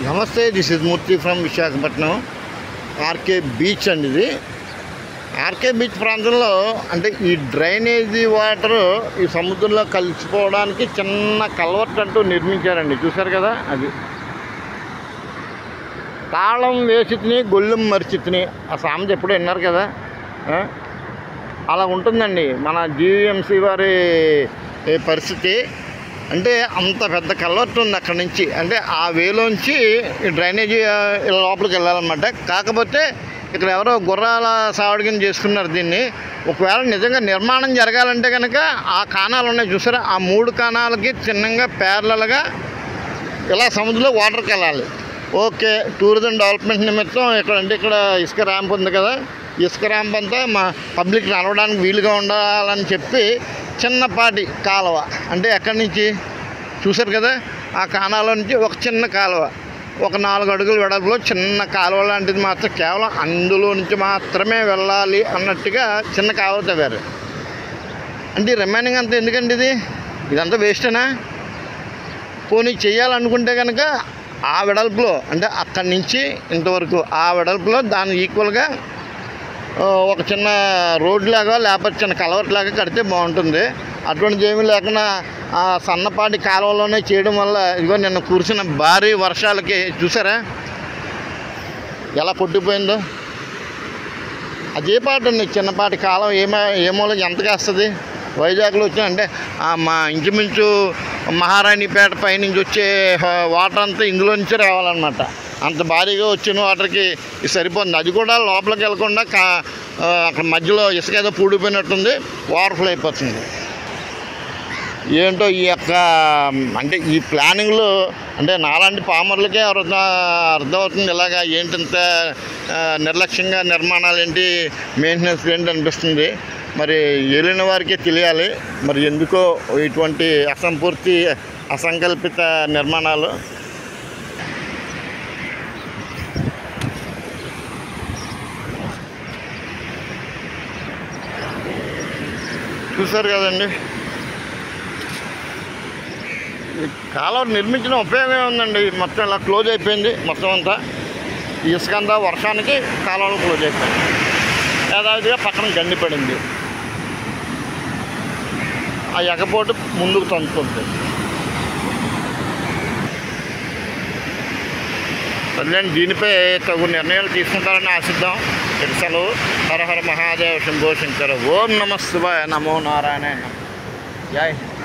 నమస్తే, this is Murthy from Visakhapatnam. RK beach అండి ఇది. ఆర్కే బీచ్ ప్రాంతంలో అంటే ఈ డ్రైనేజీ వాటరు ఈ సముద్రంలో కలిసిపోవడానికి చిన్న కల్వర్ట్ అంటూ నిర్మించారండి. చూశారు కదా, అది తాళం వేసితిని గొల్లెం మరిచితిని ఆ సామెత ఎప్పుడూ విన్నారు కదా. అలా ఉంటుందండి మన జీవీఎంసీ వారి పరిస్థితి. అంటే అంత పెద్ద కల్వర్ట్ ఉంది అక్కడి నుంచి, అంటే ఆ వేలోంచి డ్రైనేజీ లోపలికి వెళ్ళాలన్నమాట. కాకపోతే ఇక్కడ ఎవరో గుర్రాల సావడిగిన చేసుకున్నారు దీన్ని. ఒకవేళ నిజంగా నిర్మాణం జరగాలంటే కనుక ఆ కాణాలు ఉన్నాయి చూసారా, ఆ 3 కాణాలకి చిన్నగా ప్యారలల్గా ఇలా సముద్రంలో వాటర్కి వెళ్ళాలి. ఓకే, టూరిజం డెవలప్మెంట్ నిమిత్తం ఇక్కడ ఇసుక ర్యాంప్ ఉంది కదా, ఇసుక ర్యాంప్ అంతా మా పబ్లిక్ నడవడానికి వీలుగా ఉండాలని చెప్పి చిన్నపాటి కాలువ, అంటే ఎక్కడి నుంచి చూశారు కదా, ఆ కాణాల నుంచి ఒక చిన్న కాలువ, ఒక 4 అడుగుల వెడల్పులో చిన్న కాలువ లాంటిది మాత్రం కేవలం అందులో నుంచి మాత్రమే వెళ్ళాలి అన్నట్టుగా చిన్న కాలువ తవ్వారు. అంటే రిమైనింగ్ అంతా ఎందుకండి ఇదంతా వేస్టేనా? పోనీ చేయాలనుకుంటే కనుక ఆ వెడల్పులో, అంటే అక్కడి నుంచి ఇంతవరకు ఆ వెడల్పులో దాన్ని ఈక్వల్గా ఒక చిన్న రోడ్ లాగా లేకపోతే చిన్న కలవట్ లాగా కడితే బాగుంటుంది. అటువంటిది ఏమీ లేకుండా ఆ సన్నపాటి కాలువలోనే చేయడం వల్ల ఇదిగో నిన్న కురిసిన భారీ వర్షాలకి చూసారా ఎలా కొట్టిపోయిందో. అదే పాటు ఉంది చిన్నపాటి కాలం ఏమో ఎంతగా వస్తుంది. వైజాగ్లో వచ్చిన అంటే మా ఇంచుమించు మహారాణిపేట పైనుంచి వచ్చే వాటర్ అంతా ఇందులో నుంచే రావాలన్నమాట. అంత భారీగా వచ్చిన వాటర్కి ఇది సరిపోతుంది. అది కూడా లోపలికి వెళ్ళకుండా అక్కడ మధ్యలో ఇసుక ఏదో పూడిపోయినట్టుంది, ఓవర్ఫ్లో అయిపోతుంది. ఏంటో ఈ యొక్క అంటే ఈ ప్లానింగ్లో అంటే నాలాంటి పామర్లకే అర్థమవుతుంది ఇలాగా ఏంటింత నిర్లక్ష్యంగా నిర్మాణాలు ఏంటి, మెయింటెనెన్స్ ఏంటి అనిపిస్తుంది. మరి ఏలిన వారికే తెలియాలి మరి ఎందుకో ఇటువంటి అసంపూర్తి అసంకల్పిత నిర్మాణాలు. చూసారు కదండి, ఈ కాలువ నిర్మించిన ఉపయోగం ఉందండి. మొత్తం ఇలా క్లోజ్ అయిపోయింది, మొత్తం అంతా ఇసుక అంతా వర్షానికి కాలువలు క్లోజ్ అయిపోయింది. యథావిధిగా పక్కన గండి పడింది, ఆ ఎగపోటు ముందుకు తంచుతుంది. సర్లేండి, దీనిపై తగు నిర్ణయాలు తీసుకుంటారని ఆశిద్దాం. సెలవు. హర హర మహాదేవ శంభో శంకర. ఓం నమ శివాయ, నమో నారాయణ. జై హింద్.